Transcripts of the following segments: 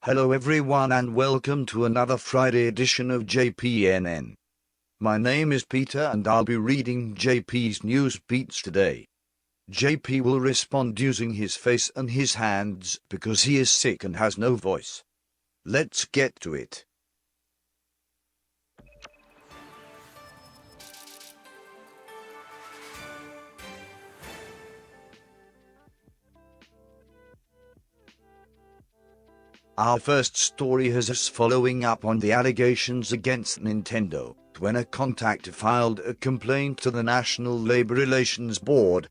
Hello everyone and welcome to another Friday edition of JPNN. My name is Peter and I'll be reading JP's news beats today. JP will respond using his face and his hands because he is sick and has no voice. Let's get to it. Our first story has us following up on the allegations against Nintendo, when a contactor filed a complaint to the National Labor Relations Board.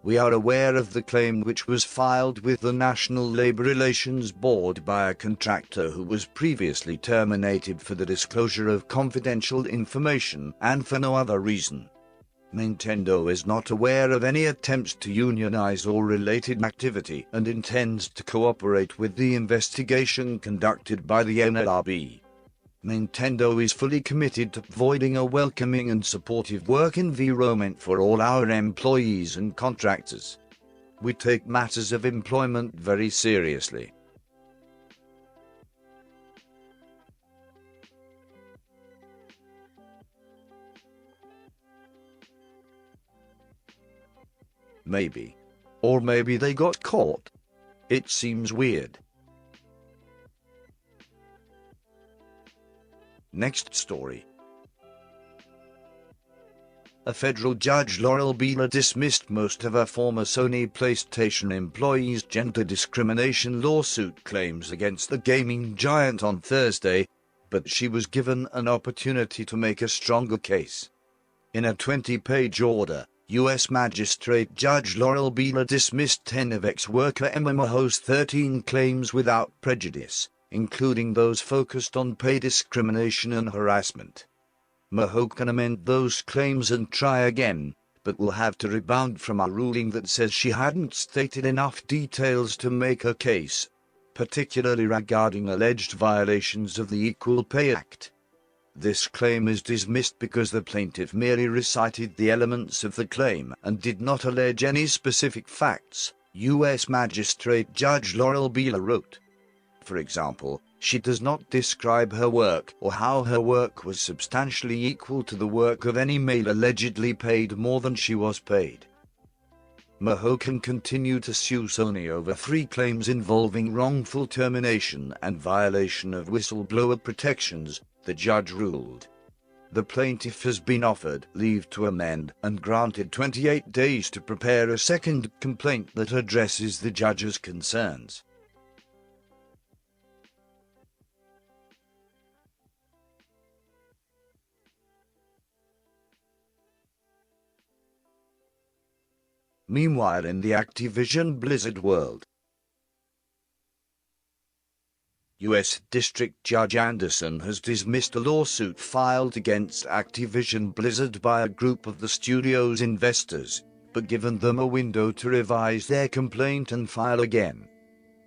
We are aware of the claim which was filed with the National Labor Relations Board by a contractor who was previously terminated for the disclosure of confidential information and for no other reason. Nintendo is not aware of any attempts to unionize or related activity and intends to cooperate with the investigation conducted by the NLRB. Nintendo is fully committed to providing a welcoming and supportive work environment for all our employees and contractors. We take matters of employment very seriously. Maybe. Or maybe they got caught. It seems weird. Next story. A federal judge, Laurel Beeler, dismissed most of her former Sony PlayStation employees' gender discrimination lawsuit claims against the gaming giant on Thursday, but she was given an opportunity to make a stronger case. In a 20-page order, U.S. Magistrate Judge Laurel Beeler dismissed 10 of ex-worker Emma Maho's 13 claims without prejudice, including those focused on pay discrimination and harassment. Maho can amend those claims and try again, but will have to rebound from a ruling that says she hadn't stated enough details to make her case, particularly regarding alleged violations of the Equal Pay Act. This claim is dismissed because the plaintiff merely recited the elements of the claim and did not allege any specific facts, U.S. Magistrate Judge Laurel Beeler wrote. For example, she does not describe her work or how her work was substantially equal to the work of any male allegedly paid more than she was paid. Maho can continue to sue Sony over 3 claims involving wrongful termination and violation of whistleblower protections, the judge ruled. The plaintiff has been offered leave to amend and granted 28 days to prepare a second complaint that addresses the judge's concerns. Meanwhile, in the Activision Blizzard world, U.S. District Judge Anderson has dismissed a lawsuit filed against Activision Blizzard by a group of the studio's investors, but given them a window to revise their complaint and file again.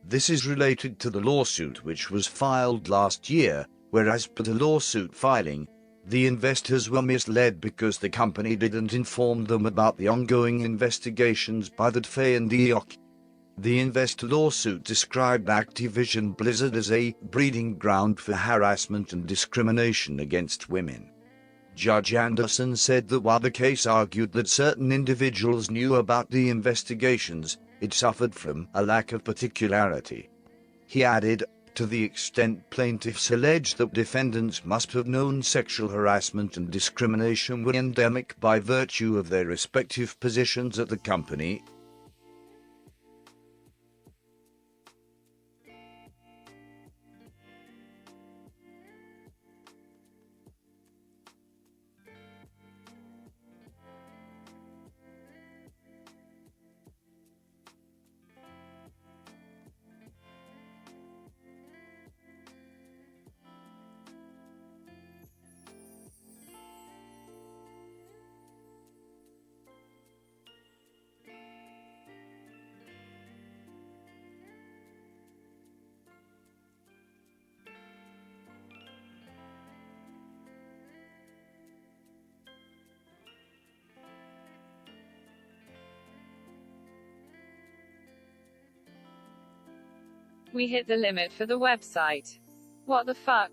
This is related to the lawsuit which was filed last year, whereas per the lawsuit filing, the investors were misled because the company didn't inform them about the ongoing investigations by the DFE and the EOC. The investor lawsuit described Activision Blizzard as a breeding ground for harassment and discrimination against women. Judge Anderson said that while the case argued that certain individuals knew about the investigations, it suffered from a lack of particularity. He added, to the extent plaintiffs allege that defendants must have known sexual harassment and discrimination were endemic by virtue of their respective positions at the company. We hit the limit for the website. What the fuck?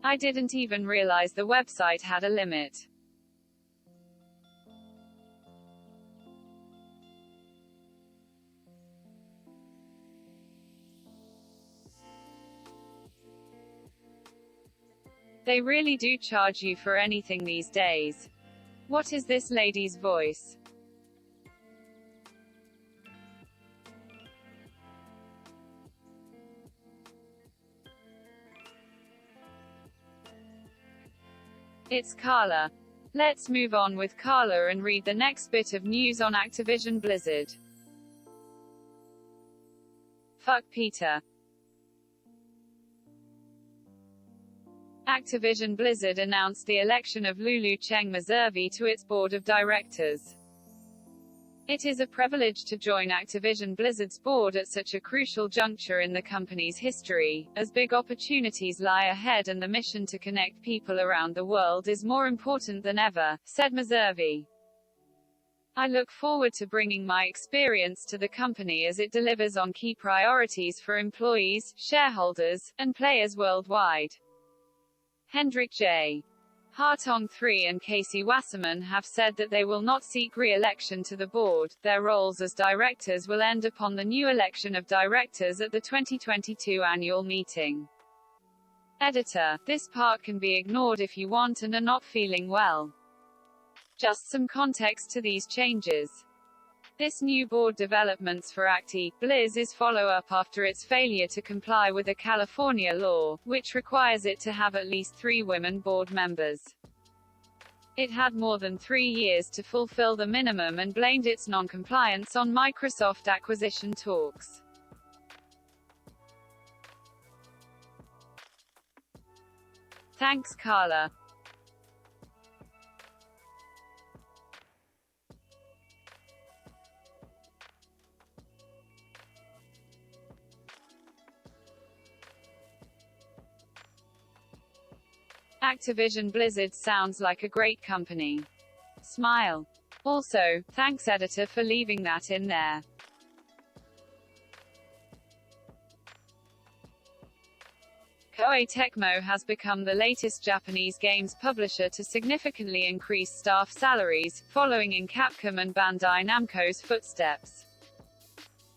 I didn't even realize the website had a limit. They really do charge you for anything these days. What is this lady's voice? It's Carla. Let's move on with Carla and read the next bit of news on Activision Blizzard. Fuck Peter. Activision Blizzard announced the election of Lulu Cheng Meservey to its board of directors. It is a privilege to join Activision Blizzard's board at such a crucial juncture in the company's history, as big opportunities lie ahead and the mission to connect people around the world is more important than ever, said Meservey. I look forward to bringing my experience to the company as it delivers on key priorities for employees, shareholders, and players worldwide. Hendrik J. Hartong III and Casey Wasserman have said that they will not seek re-election to the board. Their roles as directors will end upon the new election of directors at the 2022 annual meeting. Editor, this part can be ignored if you want and are not feeling well. Just some context to these changes. This new board developments for Blizz is follow-up after its failure to comply with a California law, which requires it to have at least 3 women board members. It had more than 3 years to fulfill the minimum and blamed its non-compliance on Microsoft acquisition talks. Thanks, Carla. Activision Blizzard sounds like a great company. Smile. Also, thanks editor for leaving that in there. Koei Tecmo has become the latest Japanese games publisher to significantly increase staff salaries, following in Capcom and Bandai Namco's footsteps.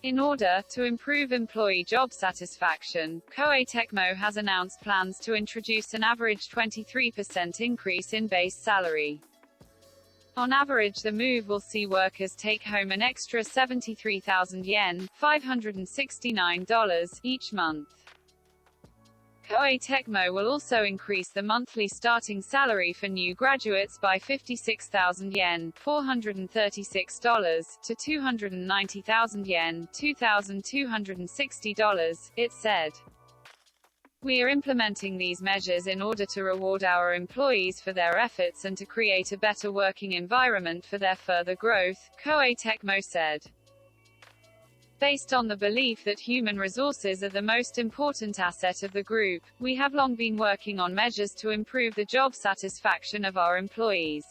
In order to improve employee job satisfaction, Koei Tecmo has announced plans to introduce an average 23% increase in base salary. On average, the move will see workers take home an extra 73,000 yen, $569, each month. Koei Tecmo will also increase the monthly starting salary for new graduates by 56,000 yen, $436, to 290,000 yen, $2,260, it said. We are implementing these measures in order to reward our employees for their efforts and to create a better working environment for their further growth, Koei Tecmo said. Based on the belief that human resources are the most important asset of the group, we have long been working on measures to improve the job satisfaction of our employees.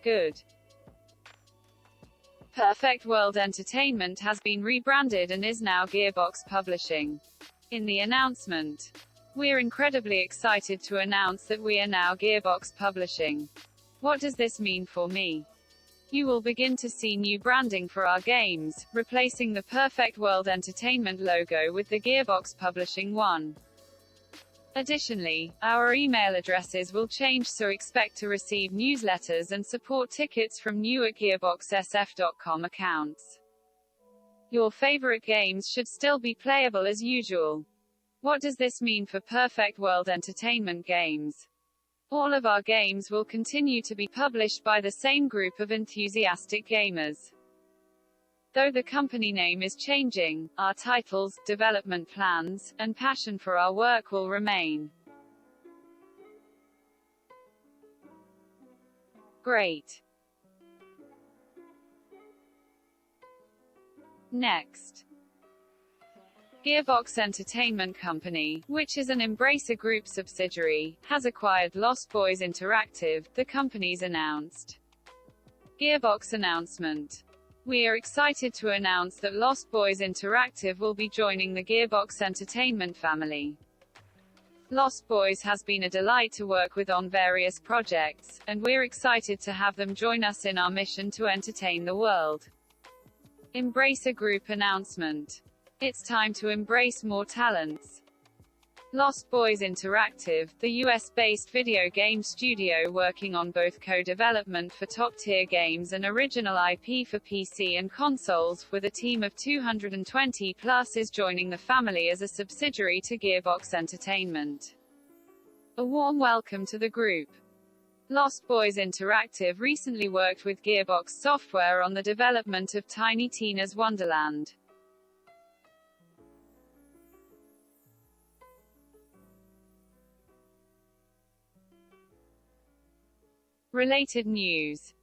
Good. Perfect World Entertainment has been rebranded and is now Gearbox Publishing. In the announcement, we're incredibly excited to announce that we are now Gearbox Publishing. What does this mean for me? You will begin to see new branding for our games, replacing the Perfect World Entertainment logo with the Gearbox Publishing one. Additionally, our email addresses will change, so expect to receive newsletters and support tickets from new @gearboxsf.com accounts. Your favorite games should still be playable as usual. What does this mean for Perfect World Entertainment games? All of our games will continue to be published by the same group of enthusiastic gamers. Though the company name is changing, our titles, development plans, and passion for our work will remain. Great. Next. Gearbox Entertainment Company, which is an Embracer Group subsidiary, has acquired Lost Boys Interactive, the company's announced. Gearbox announcement. We are excited to announce that Lost Boys Interactive will be joining the Gearbox Entertainment family. Lost Boys has been a delight to work with on various projects, and we're excited to have them join us in our mission to entertain the world. Embracer Group announcement. It's time to embrace more talents. Lost Boys Interactive, the US-based video game studio working on both co-development for top-tier games and original IP for PC and consoles, with a team of 220 plus, is joining the family as a subsidiary to Gearbox Entertainment. A warm welcome to the group. Lost Boys Interactive recently worked with Gearbox Software on the development of Tiny Tina's Wonderland. Related news.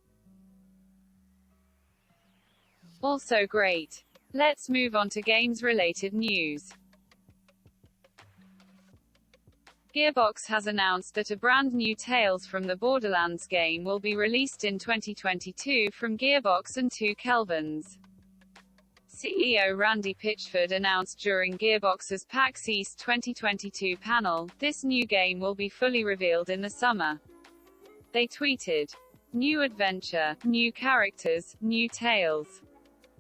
Also great. Let's move on to games-related news. Gearbox has announced that a brand new Tales from the Borderlands game will be released in 2022 from Gearbox and 2 Kelvins. CEO Randy Pitchford announced during Gearbox's PAX East 2022 panel, this new game will be fully revealed in the summer. They tweeted, "New adventure, new characters, new tales.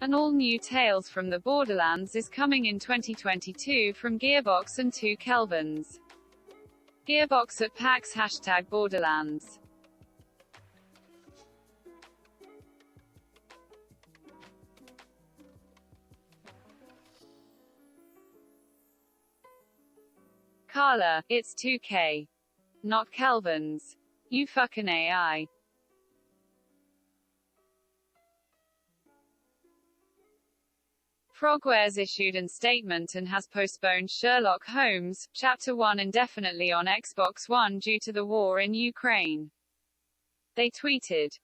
An all-new Tales from the Borderlands is coming in 2022 from Gearbox and 2 Kelvins. Gearbox at PAX #Borderlands. Carla, it's 2K. Not Kelvins. You fucking AI. Frogwares issued a statement and has postponed Sherlock Holmes, Chapter 1 indefinitely on Xbox One due to the war in Ukraine. They tweeted,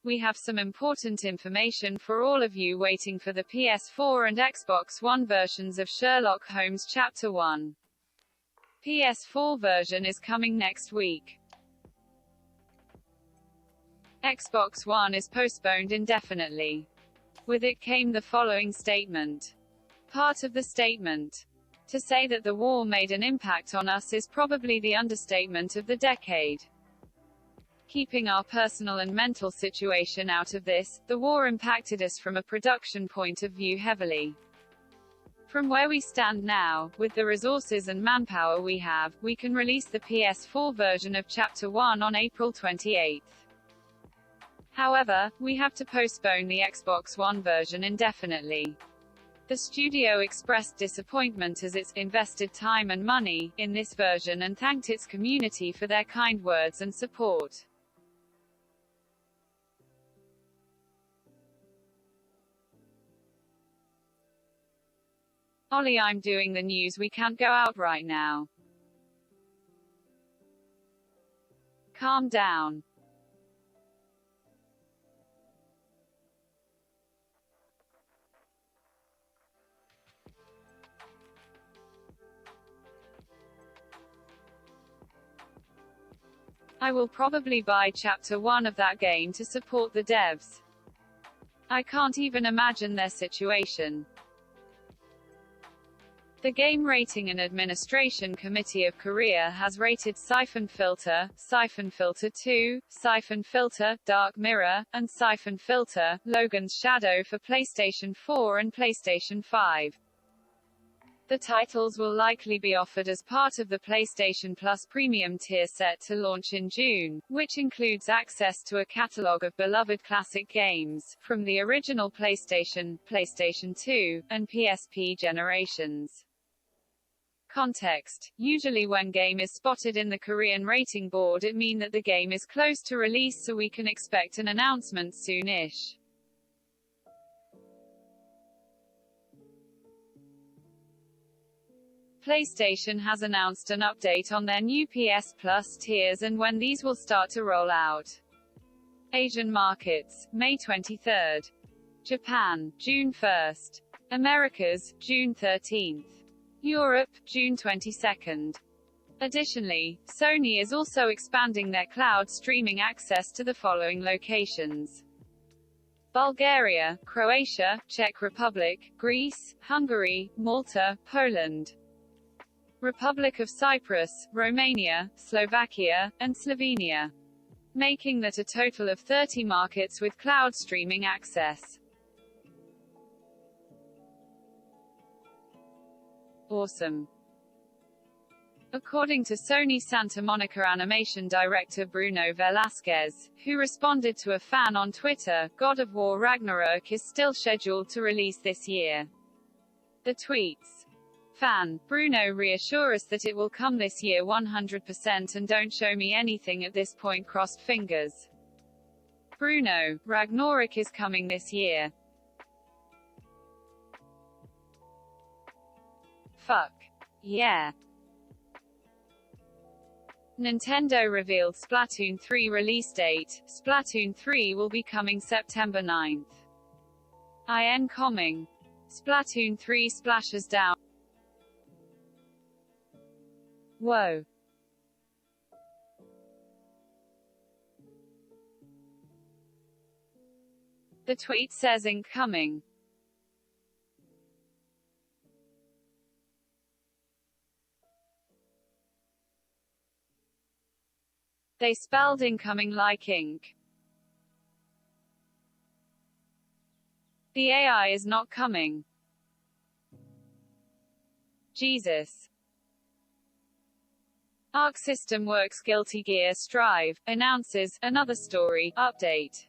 "We have some important information for all of you waiting for the PS4 and Xbox One versions of Sherlock Holmes Chapter 1. PS4 version is coming next week. Xbox One is postponed indefinitely." With it came the following statement. Part of the statement. To say that the war made an impact on us is probably the understatement of the decade. Keeping our personal and mental situation out of this, the war impacted us from a production point of view heavily. From where we stand now, with the resources and manpower we have, we can release the PS4 version of Chapter 1 on April 28. However, we have to postpone the Xbox One version indefinitely. The studio expressed disappointment as it's invested time and money in this version and thanked its community for their kind words and support. Ollie, I'm doing the news, we can't go out right now. Calm down. I will probably buy Chapter 1 of that game to support the devs. I can't even imagine their situation. The Game Rating and Administration Committee of Korea has rated Siphon Filter, Siphon Filter 2, Siphon Filter, Dark Mirror, and Siphon Filter, Logan's Shadow for PlayStation 4 and PlayStation 5. The titles will likely be offered as part of the PlayStation Plus Premium tier set to launch in June, which includes access to a catalog of beloved classic games, from the original PlayStation, PlayStation 2, and PSP generations. Context. Usually when game is spotted in the Korean rating board it means that the game is close to release, so we can expect an announcement soon-ish. PlayStation has announced an update on their new PS Plus tiers and when these will start to roll out. Asian markets, May 23. Japan, June 1. Americas, June 13. Europe, June 22nd. Additionally, Sony is also expanding their cloud streaming access to the following locations: Bulgaria, Croatia, Czech Republic, Greece, Hungary, Malta, Poland, Republic of Cyprus, Romania, Slovakia, and Slovenia, making that a total of 30 markets with cloud streaming access. Awesome. According to Sony Santa Monica animation director Bruno Velasquez, who responded to a fan on Twitter, God of War Ragnarok is still scheduled to release this year. The tweets. Fan, Bruno reassure us that it will come this year 100% and don't show me anything at this point, crossed fingers. Bruno, Ragnarok is coming this year. Fuck. Yeah. Nintendo revealed Splatoon 3 release date. Splatoon 3 will be coming September 9th. IN coming. Splatoon 3 splashes down. Whoa. The tweet says incoming. They spelled incoming like ink. The AI is not coming. Jesus. Arc System Works Guilty Gear Strive announces Another Story update.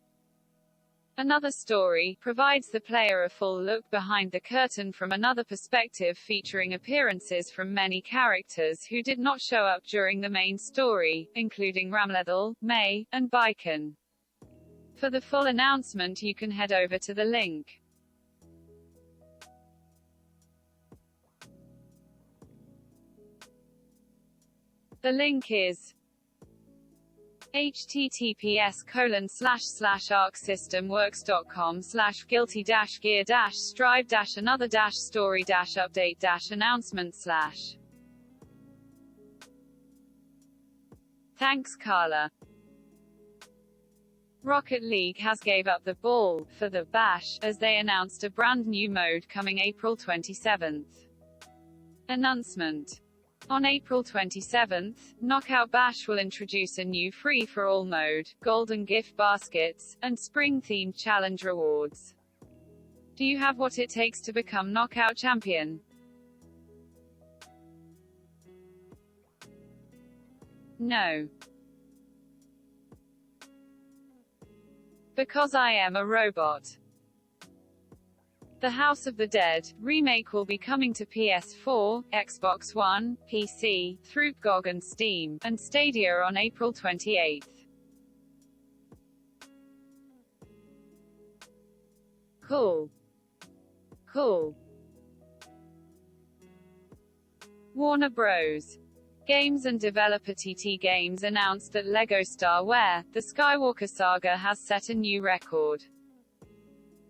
Another Story provides the player a full look behind the curtain from another perspective, featuring appearances from many characters who did not show up during the main story, including Ramlethal, May, and Baiken. For the full announcement you can head over to the link. The link is https://arcsystemworks.com/guilty-gear-strive-another-story-update-announcement/. Thanks Carla. Rocket League has gave up the ball for the Bash, as they announced a brand new mode coming April 27th. Announcement. On April 27th, Knockout Bash will introduce a new free-for-all mode, golden gift baskets, and spring-themed challenge rewards. Do you have what it takes to become Knockout Champion? No. Because I am a robot. The House of the Dead remake will be coming to PS4, Xbox One, PC, through GOG and Steam, and Stadia on April 28th. Cool. Cool. Warner Bros. Games and developer TT Games announced that LEGO Star Wars: The Skywalker Saga has set a new record.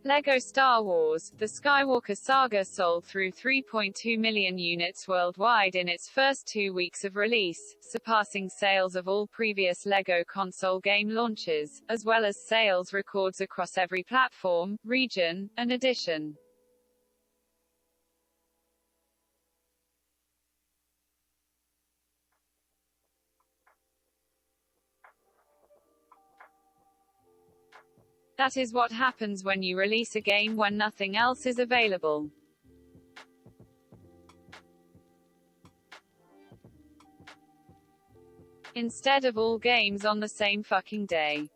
LEGO Star Wars: The Skywalker Saga sold through 3.2 million units worldwide in its first 2 weeks of release, surpassing sales of all previous LEGO console game launches, as well as sales records across every platform, region, and edition. That is what happens when you release a game when nothing else is available. Instead of all games on the same fucking day.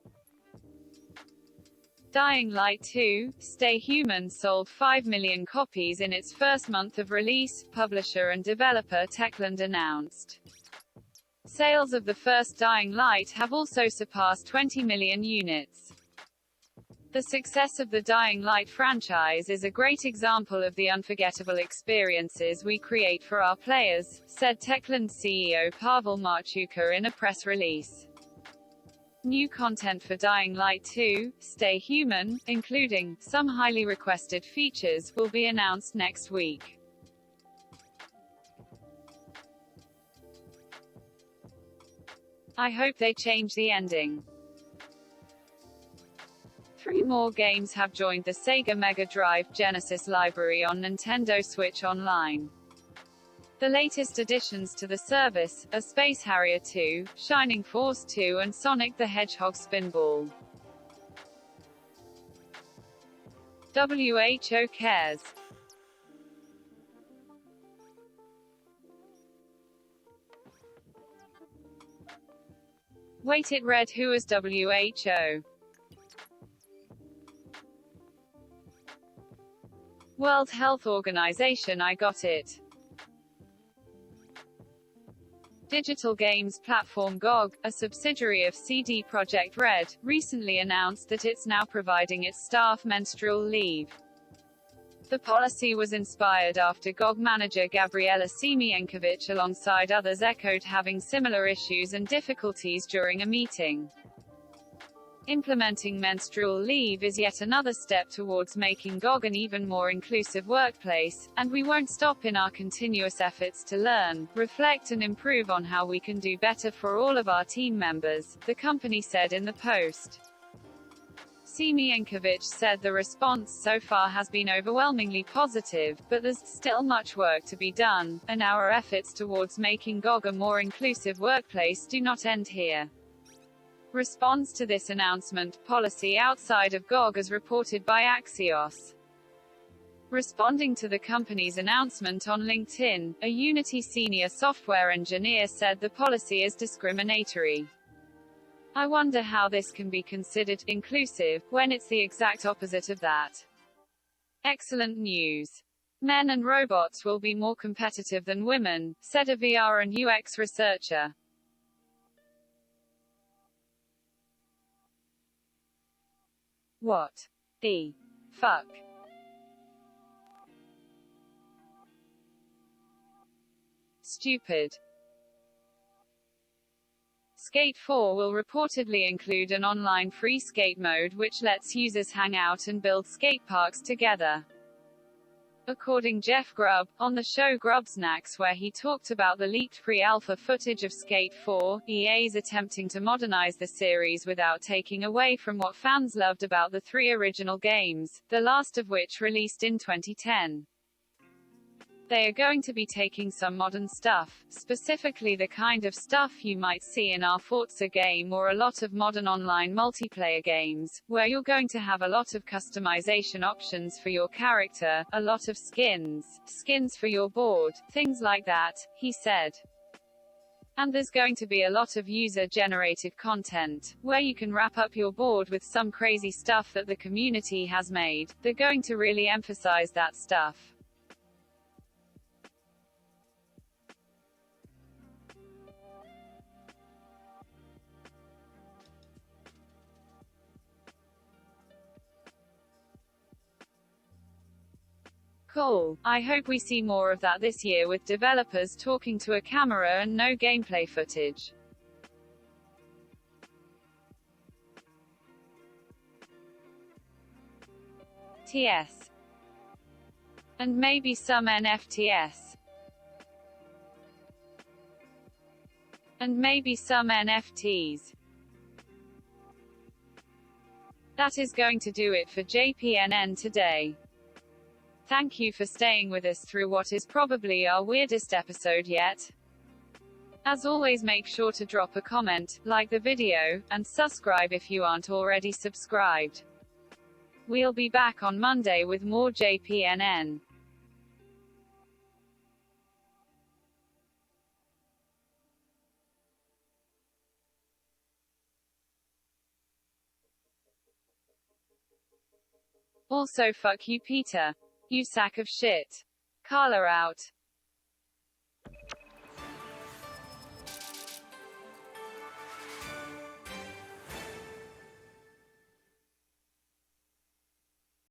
Dying Light 2: Stay Human sold 5 million copies in its first month of release, publisher and developer Techland announced. Sales of the first Dying Light have also surpassed 20 million units. The success of the Dying Light franchise is a great example of the unforgettable experiences we create for our players, said Techland CEO Pavel Marchuka in a press release. New content for Dying Light 2, Stay Human, including some highly requested features, will be announced next week. I hope they change the ending. 3 more games have joined the Sega Mega Drive Genesis library on Nintendo Switch Online. The latest additions to the service are Space Harrier 2, Shining Force 2 and Sonic the Hedgehog Spinball. WHO cares. Wait, it read who as WHO. World Health Organization. I got it. Digital games platform GOG, a subsidiary of CD Projekt Red, recently announced that it's now providing its staff menstrual leave. The policy was inspired after GOG manager Gabriela Siemienkiewicz alongside others echoed having similar issues and difficulties during a meeting. Implementing menstrual leave is yet another step towards making GOG an even more inclusive workplace, and we won't stop in our continuous efforts to learn, reflect and improve on how we can do better for all of our team members, the company said in the post. Siemienkiewicz said the response so far has been overwhelmingly positive, but there's still much work to be done, and our efforts towards making GOG a more inclusive workplace do not end here. Response to this announcement, policy outside of GOG as reported by Axios. Responding to the company's announcement on LinkedIn, a Unity senior software engineer said the policy is discriminatory. I wonder how this can be considered inclusive, when it's the exact opposite of that. Excellent news. Men and robots will be more competitive than women, said a VR and UX researcher. What the fuck? Stupid. Skate 4 will reportedly include an online free skate mode which lets users hang out and build skate parks together. According Jeff Grubb, on the show Grubsnacks where he talked about the leaked pre-alpha footage of Skate 4, EA's attempting to modernize the series without taking away from what fans loved about the 3 original games, the last of which released in 2010. They are going to be taking some modern stuff, specifically the kind of stuff you might see in our Forza game or a lot of modern online multiplayer games, where you're going to have a lot of customization options for your character, a lot of skins for your board, things like that, he said. And there's going to be a lot of user-generated content, where you can wrap up your board with some crazy stuff that the community has made. They're going to really emphasize that stuff. Cool. I hope we see more of that this year with developers talking to a camera and no gameplay footage. TS. And maybe some NFTs. And maybe some NFTs. That is going to do it for JPNN today. Thank you for staying with us through what is probably our weirdest episode yet. As always, make sure to drop a comment, like the video, and subscribe if you aren't already subscribed. We'll be back on Monday with more JPNN. Also fuck you Peter. You sack of shit. Carla out.